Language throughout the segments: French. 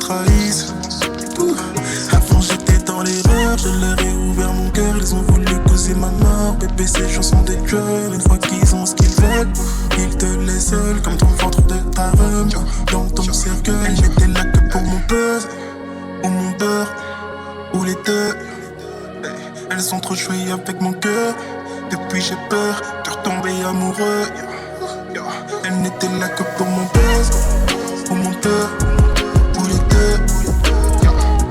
trahissent. Avant j'étais dans l'erreur, je leur ai ouvert mon cœur. Ils ont voulu causer ma mort. Bébé, ces gens sont des tueurs. Une fois qu'ils ont ce qu'ils veulent, ils te laissent seul comme ton ventre de ta rhum. Dans ton cercueil, elle n'était là que pour mon buzz ou mon beurre, ou les deux. Elles ont trop joué avec mon cœur. Depuis j'ai peur de retomber amoureux. Elles n'étaient là que pour mon buzz ou mon beurre, ou les deux.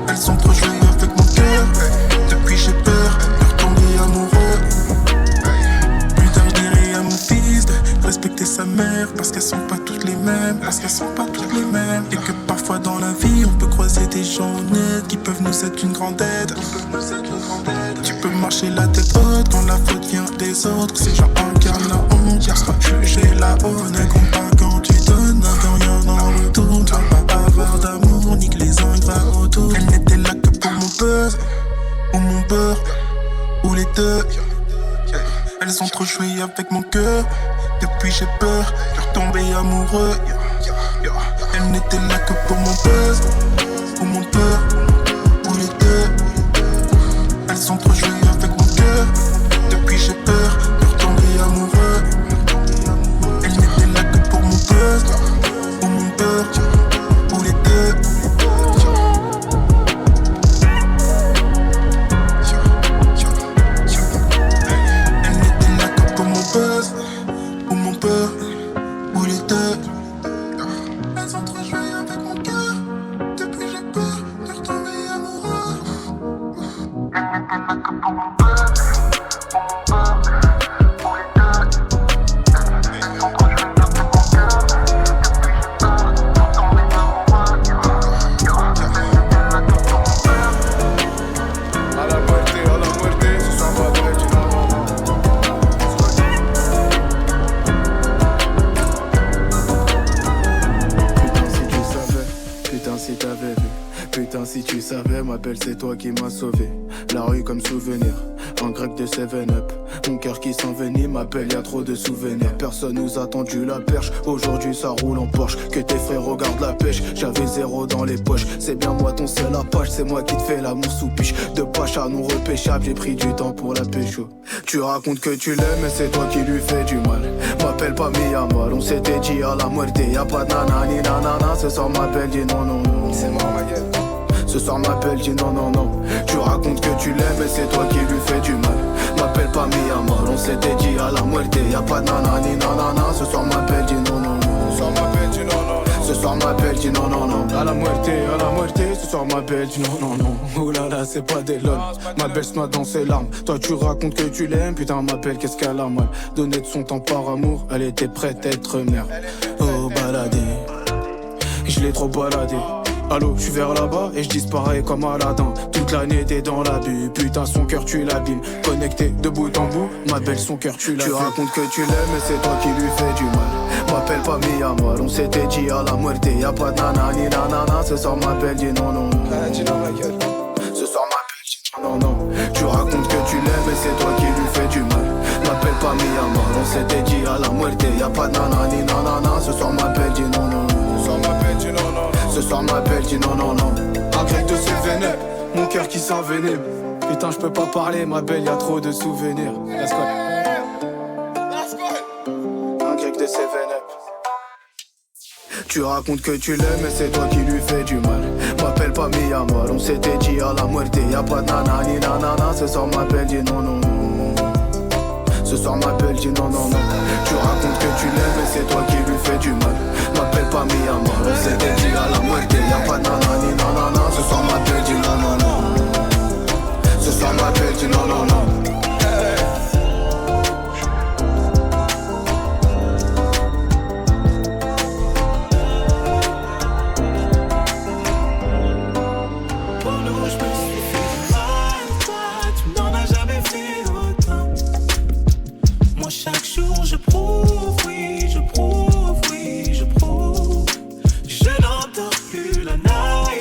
Elles ont trop joué avec mon cœur. Depuis j'ai peur de retomber amoureux. Plus tard je dirai à mon fils de respecter sa mère, parce qu'elles sont pas toutes les mêmes, parce qu'elles sont pas toutes les mêmes. Et que parfois dans la vie on peut croiser des gens honnêtes qui peuvent nous être une grande aide. Tu peux marcher la tête haute quand la faute vient des autres. Ces gens incarnent la honte, hier sera jugé là-haut. Ne compte pas quand tu donnes, n'attends rien en retour. Tu vas pas avoir d'amour, nique les ingrats autour. Elle n'était là que pour mon buzz, ou mon beurre, ou les deux. Elles ont trop joué avec mon cœur. Depuis j'ai peur de retomber amoureux. Elle n'était là que pour mon buzz, ou mon beurre, ou les deux. Elles ont trop joué avec mon cœur. Depuis j'ai peur de retomber amoureux. Elle n'était là que pour mon buzz, ou mon beurre, ou les deux. Elle n'était là que pour mon buzz, ou mon beurre, ou les deux. Elles ont trop joué avec mon cœur. Depuis j'ai peur de retomber amoureux. Si tu savais, ma belle, c'est toi qui m'as sauvé. La rue comme souvenir, un grec de 7-up. Mon cœur qui s'envenime, ma belle, y'a trop de souvenirs. Personne nous a tendu la perche, aujourd'hui ça roule en Porsche. Que tes frères regardent la pêche, j'avais zéro dans les poches. C'est bien moi ton seul apache, c'est moi qui te fais l'amour sous piche. De pache à non repêchable, j'ai pris du temps pour la pécho. Tu racontes que tu l'aimes, mais c'est toi qui lui fais du mal. M'appelle pas Miyamal, on s'était dit à la muerte. Y'a pas de nanani nanana, ce soir ma belle dit non non non. C'est mort ma gueule. Ce soir m'appelle, dis non non non. Tu racontes que tu l'aimes et c'est toi qui lui fais du mal. M'appelle pas Miyamal, on s'était dit à la muerte. Y'a pas de nanani nanana. Ce soir m'appelle, dis non non non. Ce soir m'appelle, dis non non non. Ce soir m'appelle, dis non non non. À la muerte, ce soir m'appelle, dis non non non. Oh là là, c'est pas des lol. Ma belle se noie dans ses larmes. Toi tu racontes que tu l'aimes, putain m'appelle, qu'est-ce qu'elle a mal. Donner de son temps par amour, elle était prête à être mère. Oh baladé, je l'ai trop baladé. Allô, je suis vers là-bas et je disparais comme Aladdin. Toute l'année t'es dans l'abus, putain son cœur tu l'abîmes. Connecté de bout en bout, ma belle son cœur tu l'abîmes. Tu racontes que tu l'aimes et c'est toi qui lui fais du mal. M'appelle pas Miyamal, on s'était dit à la muerte. Y'a pas de nanani nanana, ce soir m'appelle, dis non non. Dis non ma gueule. Ce soir m'appelle, dis non non. Tu racontes que tu l'aimes et c'est toi qui lui fais du mal. M'appelle pas Miyamal, on s'était dit à la muerte. Y'a pas de nanani nanana, ce soir m'appelle, dis non non. Ce soir m'appelle, dis non non. Ce soir m'appelle, dis non non non. Un grec de 7-up, mon cœur qui s'envenime. Putain je peux pas parler ma belle, y'a trop de souvenirs. Let's go. Un grec de 7-up. Tu racontes que tu l'aimes et c'est toi qui lui fais du mal. M'appelle pas Miyamal, on s'était dit à la muerte. Y'a pas de nanani nanana. Ce soir m'appelle, dis non non non. Ce soir m'appelle, dis non non non. Tu racontes que tu l'aimes et c'est toi qui lui fais du mal. M'appelle pas Miyamal, on s'était dit à la muerte. Y'a pas de nanani nanana. Ce soir m'appelle, dis non non non. Ce soir m'appelle, dis non non non. Chaque jour je prouve, oui, je prouve, oui, je prouve. Je n'entends plus la night.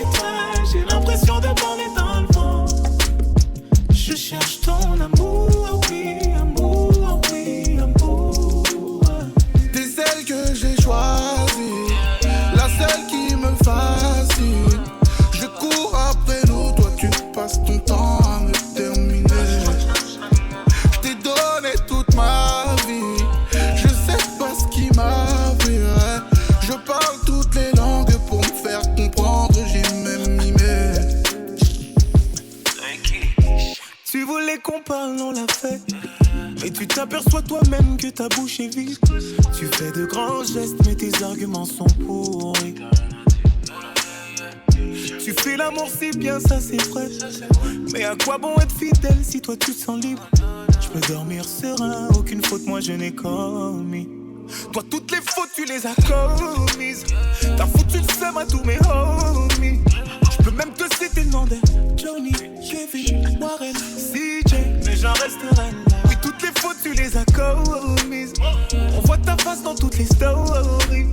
qu'on parle, on l'a fait. Mais tu t'aperçois toi-même que ta bouche est vide. Tu fais de grands gestes, mais tes arguments sont pourris. Tu fais l'amour si bien, ça c'est vrai. Mais à quoi bon être fidèle si toi tu te sens libre? Je peux dormir serein, aucune faute moi je n'ai commis. Toi toutes les fautes tu les as commises. T'as foutu le seum à tous mes homies. Je peux même te citer le nom de Johnny, Kevin, Warren, CJ, mais j'en resterai là. Oui, toutes les fautes tu les as commises. On voit ta face dans toutes les stories.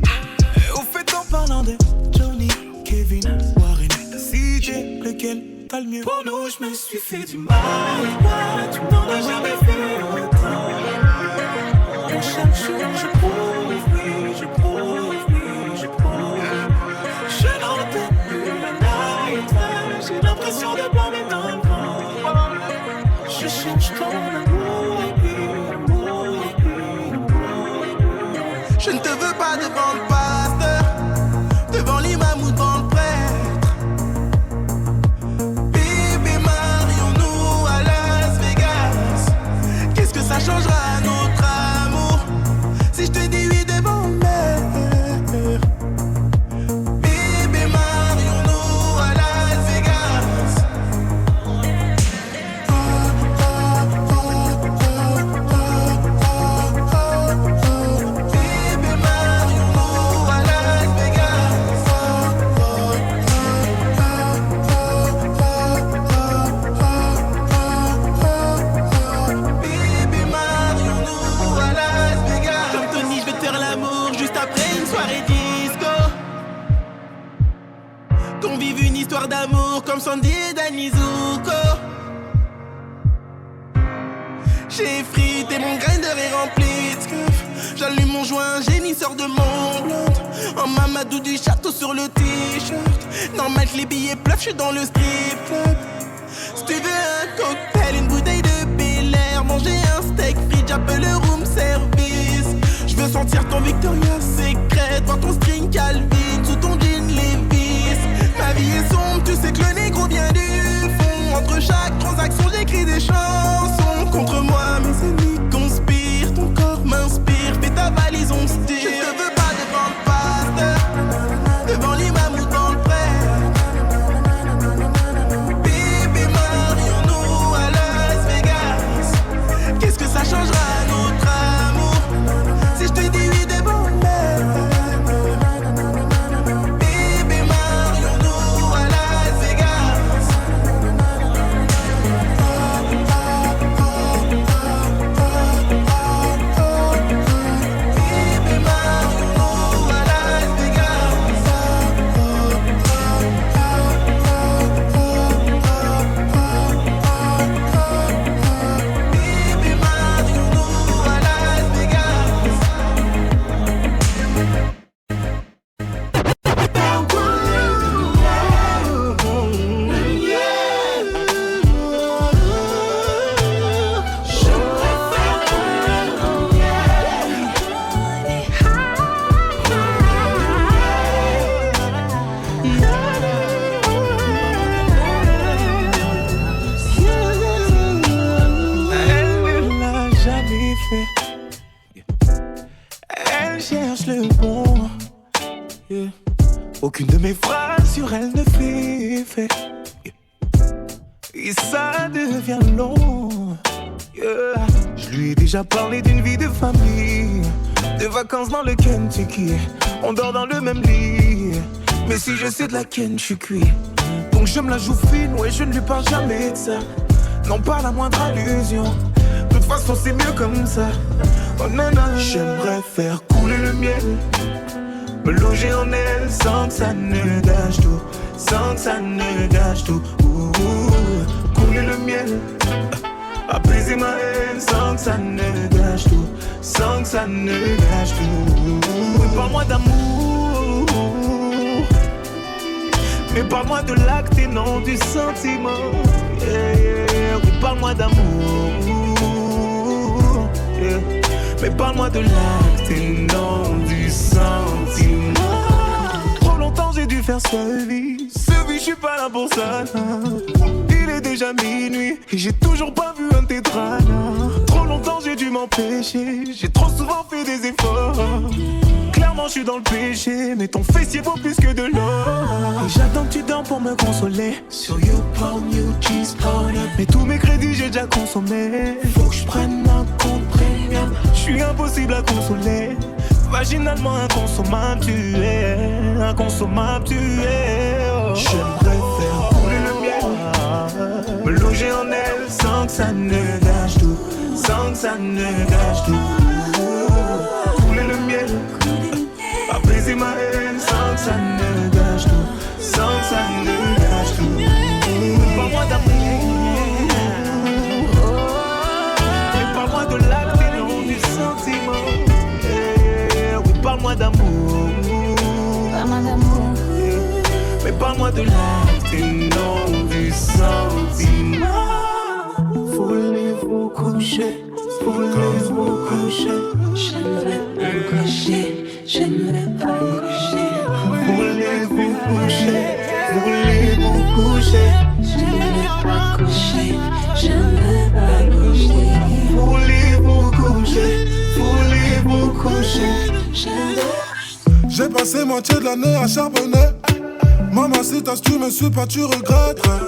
Et au fait en parlant de Johnny, Kevin, Warren, CJ, lequel t'as le mieux? Pour nous je me suis fait du mal. Tu n'en as jamais fait autant. Chaque jour je prouve, oui, je prouve, oui, je prouve. Je n'entends plus la night. J'ai l'impression de bomber dans le vent. Je cherche ton amour et puis l'amour et puis l'amour. Je ne te veux pas devant le pasteur, devant l'imam ou devant le prêtre. Bébé, marions-nous à Las Vegas. Qu'est-ce que ça changera à notre amour si je te dis oui devant mer? Bébé, marions-nous à Las Vegas. Bébé, marions-nous à Las Vegas. Bébé, marions-nous à Las Vegas. Comme Tony, je vais te faire l'amour juste après une soirée disco. Qu'on vive une histoire d'amour comme Sandy et Danny Zuko. J'ai frité, mon grinder est rempli de scuff. J'allume mon joint, génie sort de mon blunt. En Mamadou du château sur le t-shirt. Normal que les billets pleuvent, j'suis dans le strip club. Si tu veux un cocktail, une bouteille de Bel Air, manger un steak frit, j'appelle le room service. Je veux sentir ton Victoria's Secret, voir ton string Calvin sous ton jean Levi's. Ma vie est sombre, tu sais que le négro vient du fond. Entre chaque transaction, j'écris des chansons. Contre moi, mes ennemis conspirent. Ton corps m'inspire, fais ta valise, on se tire. Je te veux pas devant le pasteur, devant l'imam ou devant le prêtre. Bébé, marions-nous à Las Vegas. Qu'est-ce que ça changera à notre amour si je te dis oui devant mer? Bébé, marions-nous à Las Vegas. Bébé, marions-nous à Las Vegas. Bébé, marions-nous à Las Vegas. Elle ne l'a jamais fait. Elle cherche le bon. Yeah. Aucune de mes phrases sur elle ne fait effet. Yeah. Et ça devient long. Yeah. Je lui ai déjà parlé d'une vie de famille, de vacances dans le Kentucky. On dort dans le même lit, mais si je sais de laquelle je suis cuit. Donc je me la joue fine, ouais, je ne lui parle jamais de ça. Non, pas la moindre allusion. De toute façon, c'est mieux comme ça. Oh non, non, j'aimerais faire couler le miel, me loger en elle sans que ça ne gâche tout, sans que ça ne gâche tout. Couler le miel, apaiser ma haine sans que ça ne gâche tout, sans que ça ne gâche tout. Oui, parle-moi d'amour, mais parle-moi de l'acte et non du sentiment. Yeah, yeah, yeah. Oui, parle-moi d'amour, yeah. Mais parle-moi de l'acte et non du sentiment. Trop longtemps j'ai dû faire ce vie, je suis pas là pour ça. Il est déjà minuit et j'ai toujours pas vu un tétrana. Trop longtemps j'ai dû m'empêcher, j'ai trop souvent fait des efforts. Clairement je suis dans le péché, mais ton fessier vaut plus que de l'or. Et j'attends que tu dors pour me consoler. Sur YouPorn, YouCheese, Pornhub. Mais tous mes crédits j'ai déjà consommé. Faut que je prenne un compte premium. Je suis impossible à consoler. Vaginalement inconsommable tu es, inconsommable tu es. Oh. J'aimerais faire couler le miel, me loger en elle sans que ça ne gâche tout, sans que ça ne gâche tout. Couler le miel, apaiser ma haine sans que ça ne gâche tout, sans que ça ne gâche tout. Parle-moi d'amour, et parle-moi de l'acte et non du sentiment. Parle-moi d'amour, mais parle-moi de l'acte et non du sentiment. Voulez-vous coucher, voulez-vous coucher? J'aimerais pas coucher, j'aimerais pas coucher. Voulez-vous coucher, voulez-vous coucher? J'aimerais pas coucher, j'aimerais pas coucher. Voulez-vous coucher, voulez-vous coucher? J'ai passé moitié de l'année à charbonner. Maman, si t'as, si tu me suis pas, tu regretterais.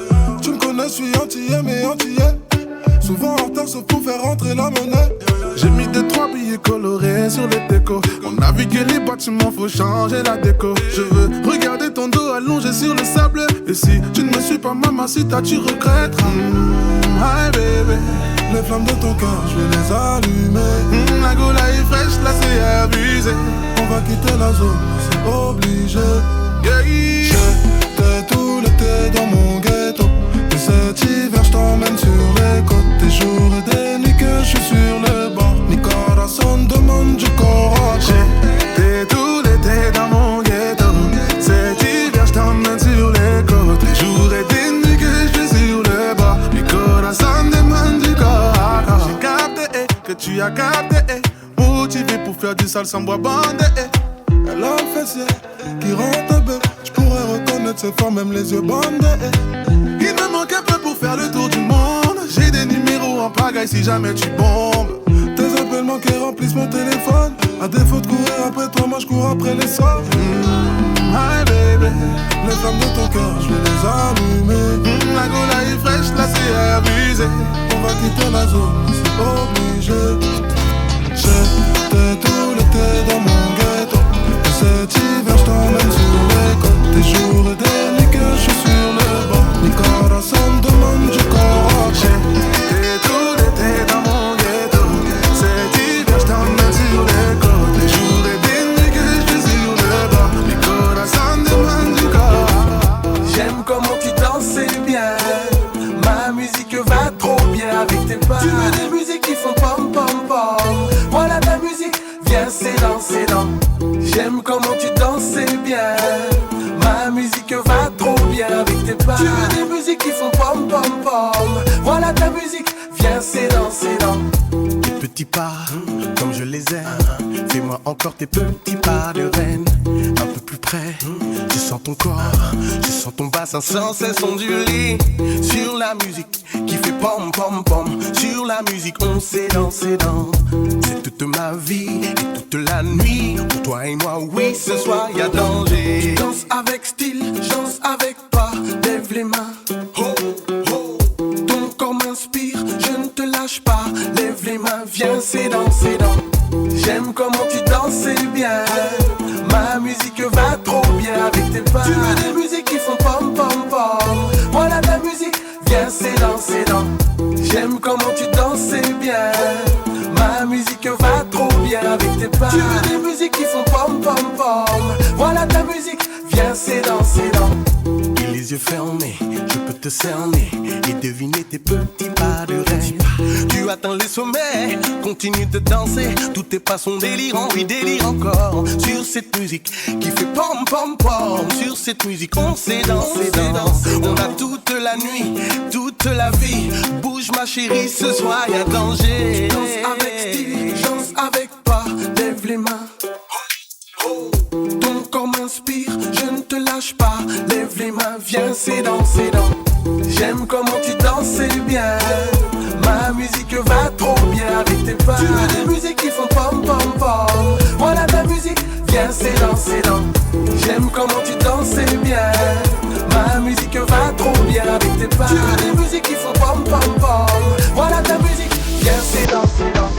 Tu me connais, je suis antillais, mais antillais. Souvent en retard, sauf pour faire rentrer la monnaie. J'ai mis 2-3 billets colorés sur les décos. On a vu que les bâtiments, faut changer la déco. Je veux regarder ton dos allongé sur le sable. Et si tu ne me suis pas, maman, si t'as, tu regretteras. Hi bébé, les flammes de ton cœur, je vais les allumer. La gola est fraîche, là c'est abusé. On va quitter la zone, c'est obligé. J'étais tout l'été dans mon ghetto. Et cet hiver, je t'emmène sur les côtes. Des jours et des nuits que je suis sur le bord. Mi corazon demande du corps. J'étais tout l'été dans mon ghetto. Cet hiver, je t'emmène sur les côtes. Des jours et des nuits que je suis sur le bord. Mi corazon demande du corps. J'ai capté que tu as capté. Motivé pour faire du sale sans bois bandé. Elle a un fessier qui rentre bête. J'pourrais reconnaître ses formes, même les yeux bandés. Il me manque un peu pour faire le tour du monde. J'ai des numéros en pagaille si jamais tu bombes. Tes appels manqués remplissent mon téléphone. À défaut de courir après toi, moi j'cours après les sorts. Hi baby, les flammes de ton cœur, je vais les allumer. La gola est fraîche, là c'est abusé. On va quitter la zone, c'est obligé. J'étais tout l'été dans mon ghetto. Et cet hiver je t'emmène sur les côtes. Des jours et des nuits que je suis sur le bord. Mi corazon demande du corps. J'étais tout l'été dans mon ghetto. Cet hiver je t'emmène sur les côtes. Des jours et des nuits que je suis sur le bord. Mi corazon demande du corps. J'aime comment tu danses bien. Ma musique va trop bien avec tes pas. Tu veux des musiques qui font pom pom pom. Voilà ta musique, viens c'est dans. J'aime comment tu danses bien. Ma musique va trop bien avec tes pas. Tu veux des musiques qui font pom pom pom. Voilà ta musique, viens c'est dans. Tes petits pas, comme je les aime. Fais-moi encore tes petits pas de reine. Un peu plus près, je sens ton corps. Je sens ton bassin sans cesse onduler. Sur la musique qui fait pom pom pom. Sur la musique on s'est dansé dans. C'est toute ma vie et toute la nuit. Pour toi et moi, oui, ce soir y'a danger. Danse avec style, danse avec toi. Lève les mains, ho, ho. Ton corps m'inspire, je ne te lâche pas. Lève les mains, viens, c'est dans. J'aime comment tu danses bien. Ma musique va trop bien avec tes pas. Tu veux des musiques qui font pom pom pom. Voilà ta musique, viens, c'est dans. J'aime comment tu danses bien. Ma musique va trop bien avec tes pas. Tu veux des musiques qui font pom pom pom. Voilà ta musique, viens, c'est dans. Et les yeux fermés, je peux te cerner et deviner tes petits pas de reine. Tu atteins les sommets, continue de danser. Tous tes pas sont délirants, oui délire encore. Sur cette musique qui fait pom pom pom. Sur cette musique on s'est dansé dans. On a toute la nuit, toute la vie. Bouge ma chérie, ce soir y'a danger. Danse avec style, danse avec toi. Lève les mains. Ton corps m'inspire, je ne te lâche pas. Lève les mains, viens, c'est dans. J'aime comment tu danses, c'est bien. Ma musique va trop bien avec tes pas. Tu veux des musiques qui font pom pom pom. Voilà ta musique, viens c'est dans, c'est dans. J'aime comment tu danses, c'est bien. Ma musique va trop bien avec tes pas. Tu veux des musiques qui font pom pom pom. Voilà ta musique, viens c'est dans, c'est dans.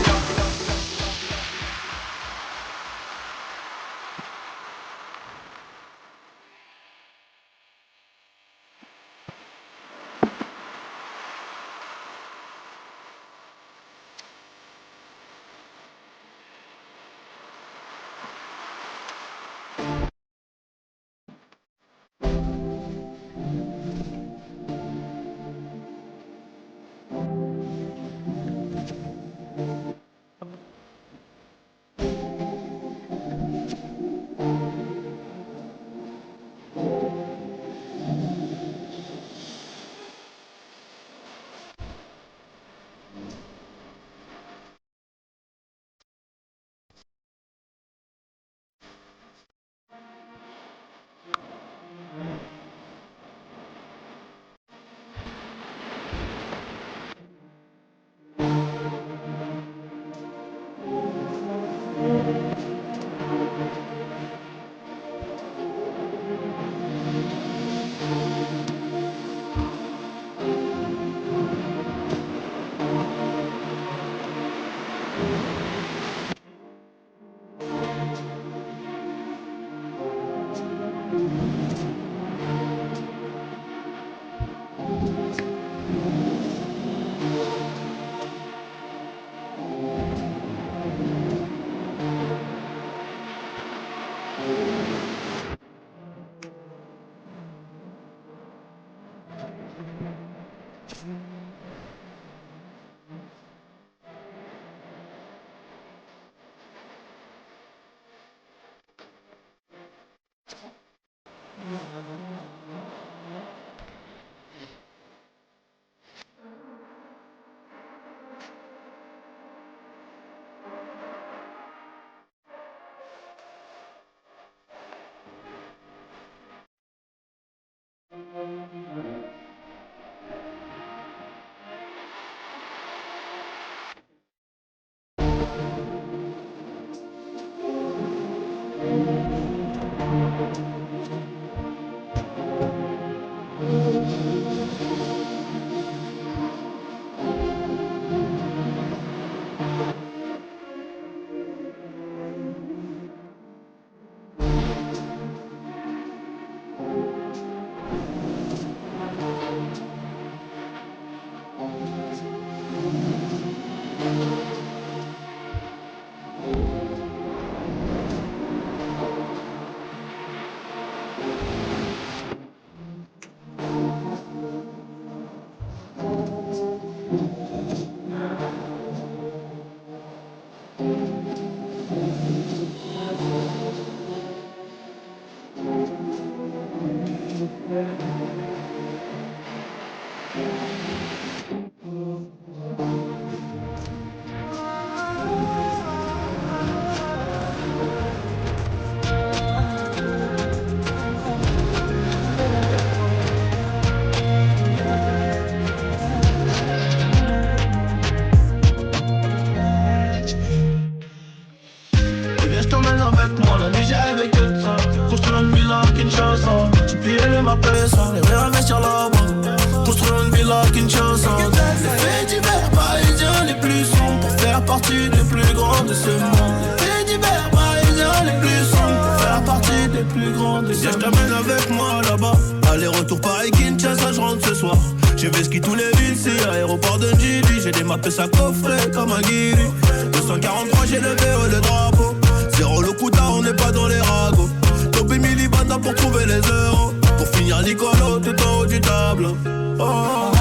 Aller-retour Paris-Kinshasa, je rentre ce soir. J'ai fait ski tous les villes, c'est aéroport de Njili. J'ai des maps à coffret comme un guiri. 243, j'ai levé le drapeau. Zéro le coup on n'est pas dans les ragots. Topé Milibanda pour trouver les euros. Pour finir Nicolo tout en haut du tableau. Oh,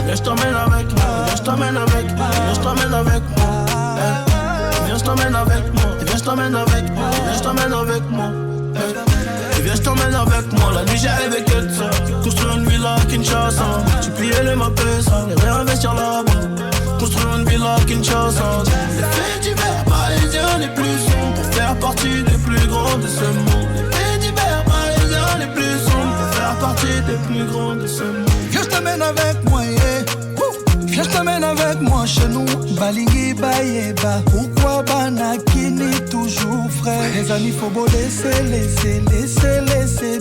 viens je t'emmène avec, viens je t'emmène avec, viens je t'emmène avec moi. Viens je t'emmène avec moi, viens je t'emmène avec moi, viens je t'emmène avec moi. Et viens je t'emmène avec moi, la nuit j'ai rêvé que de ça. Construire une villa à Kinshasa. Tu pliais les maps et réinvestir là-bas. Construire une villa à Kinshasa. Les faits divers parisiens les plus sombres pour faire partie des plus grands de ce monde. Les faits divers parisiens les plus sombres pour faire partie des plus grands de ce monde. Viens je t'emmène t'emmène avec moi, yeah. Viens, je t'emmène avec moi chez nous. Balingi Bayeba. Pourquoi Banakini toujours frais? Les amis, faut beau laisser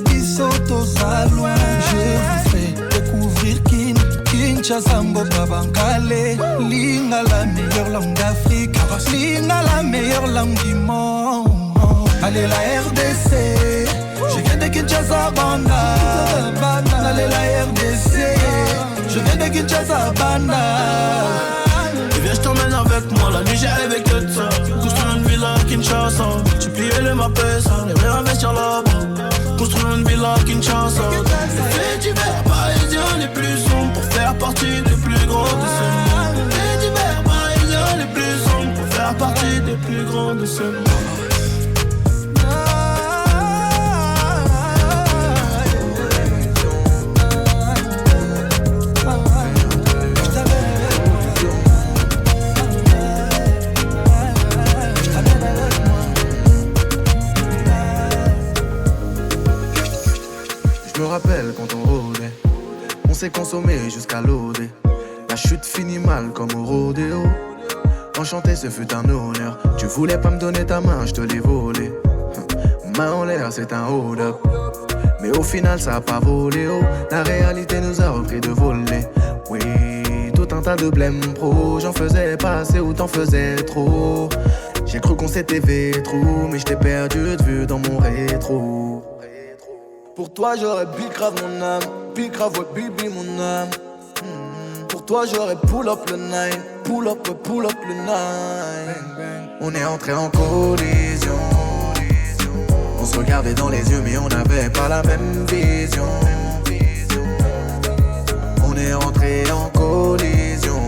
Bissotos à loin. Je vous fais découvrir Kinshasa, Mboka, Bankale. Linga la meilleure langue d'Afrique. Linga la meilleure langue du monde. Allez la RDC. Je viens de Kinshasa, Banda. Allez la RDC. Je viens de Kinshasa, Banda. Et viens, je t'emmène avec moi, la nuit j'ai rêvé que de ça. Construire une villa à Kinshasa. Tu pliais les mapes, j'aimerais investir là-bas. Construire une villa à Kinshasa. Les faits divers parisiens les plus sombres pour faire partie des plus grands de ce monde. Les faits divers parisiens les plus sombres pour faire partie des plus grands de ce monde. Je me rappelle quand on rôdait, on s'est consommé jusqu'à l'OD. La chute finit mal comme au rodéo. Enchanté, ce fut un honneur. Tu voulais pas me donner ta main, je te l'ai volé. Main en l'air, c'est un hold up. Mais au final, ça a pas volé haut. La réalité nous a repris de voler. Oui, tout un tas de blême pro. J'en faisais pas assez ou t'en faisais trop. J'ai cru qu'on s'était vétrou, mais je t'ai perdu de vue dans mon rétro. Pour toi j'aurais big grave mon âme, big grave ouais baby mon âme. Pour toi j'aurais pull up le 9, pull up le 9. On est entré en collision. On se regardait dans les yeux mais on n'avait pas la même vision. On est entré en collision.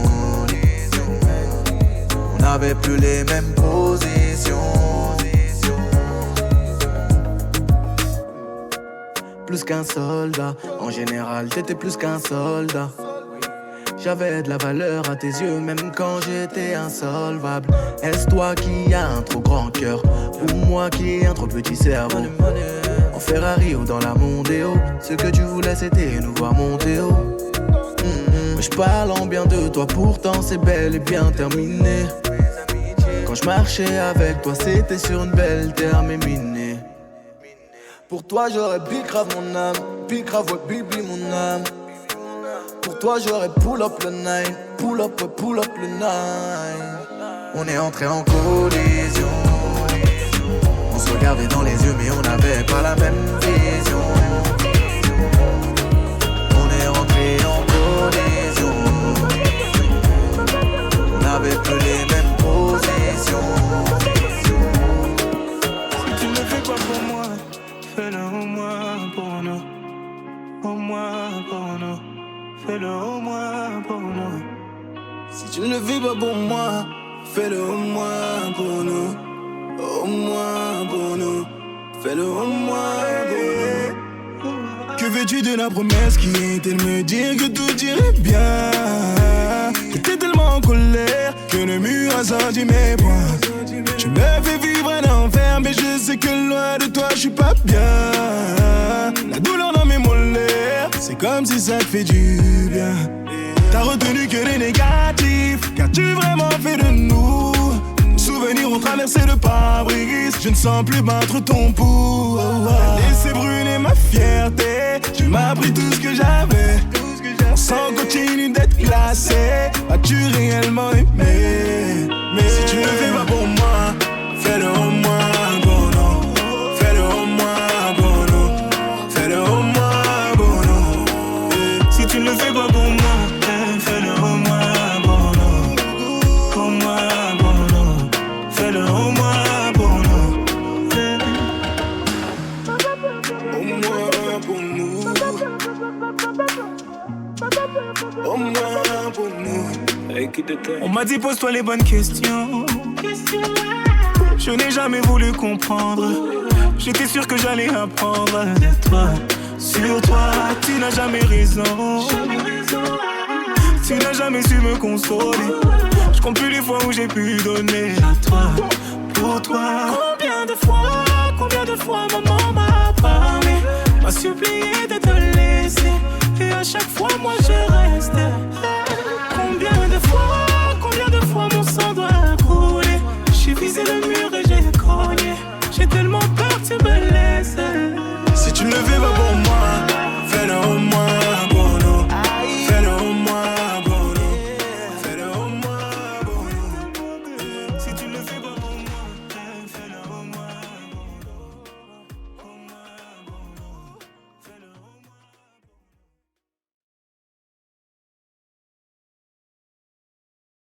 On n'avait plus les mêmes positions. Plus qu'un soldat, en général t'étais plus qu'un soldat. J'avais de la valeur à tes yeux même quand j'étais insolvable. Est-ce toi qui as un trop grand cœur ou moi qui ai un trop petit cerveau? En Ferrari ou dans la Mondeo, ce que tu voulais c'était nous voir monter haut. Mais je parle en bien de toi, pourtant c'est bel et bien terminé. Quand je marchais avec toi c'était sur une belle terre méminée. Pour toi j'aurais big grave mon âme, big grave ouais baby mon âme. Pour toi j'aurais pull up le 9, pull up le 9. On est entré en collision. On se regardait dans les yeux mais on n'avait pas la même vision. On est entré en collision. On n'avait plus les mêmes positions. Si tu ne fais pas pour moi, fais-le au moins pour nous. Au moins pour nous. Fais-le au moins pour nous. Si tu ne le fais pas pour moi, fais-le au moins pour nous. Au moins pour nous. Fais-le au moins pour nous. Que veux-tu de la promesse qui était de me dire que tout irait bien? T'étais tellement en colère que le mur a sorti mes poings. Tu me fais vivre un enfer, mais je sais que loin de toi je suis pas bien. La douleur dans mes molaires, c'est comme si ça te fait du bien. T'as retenu que les négatifs, qu'as-tu vraiment fait de nous? Souvenirs ont traversé le pare-brise, je ne sens plus battre ton pouls. T'as laissé brûler ma fierté, tu m'as pris tout ce que j'avais. Sans continue d'être classé, as-tu réellement aimé? Mais si tu ne le fais pas pour moi, fais-le au moins pour nous. Fais-le au moins pour nous. Fais-le au moins pour nous. Si tu ne le fais pas pour moi, fais-le au moins pour nous. Au moins pour nous. Fais-le au moins pour nous. Au moins pour nous. Au moins pour nous. On m'a dit pose-toi les bonnes questions. Je n'ai jamais voulu comprendre. J'étais sûr que j'allais apprendre de toi. Sur toi, tu n'as jamais raison. Tu n'as jamais su me consoler. Je compte plus les fois où j'ai pu donner à toi. Pour toi, combien de fois maman m'a parlé, m'a supplié de te laisser. Et à chaque fois moi je reste.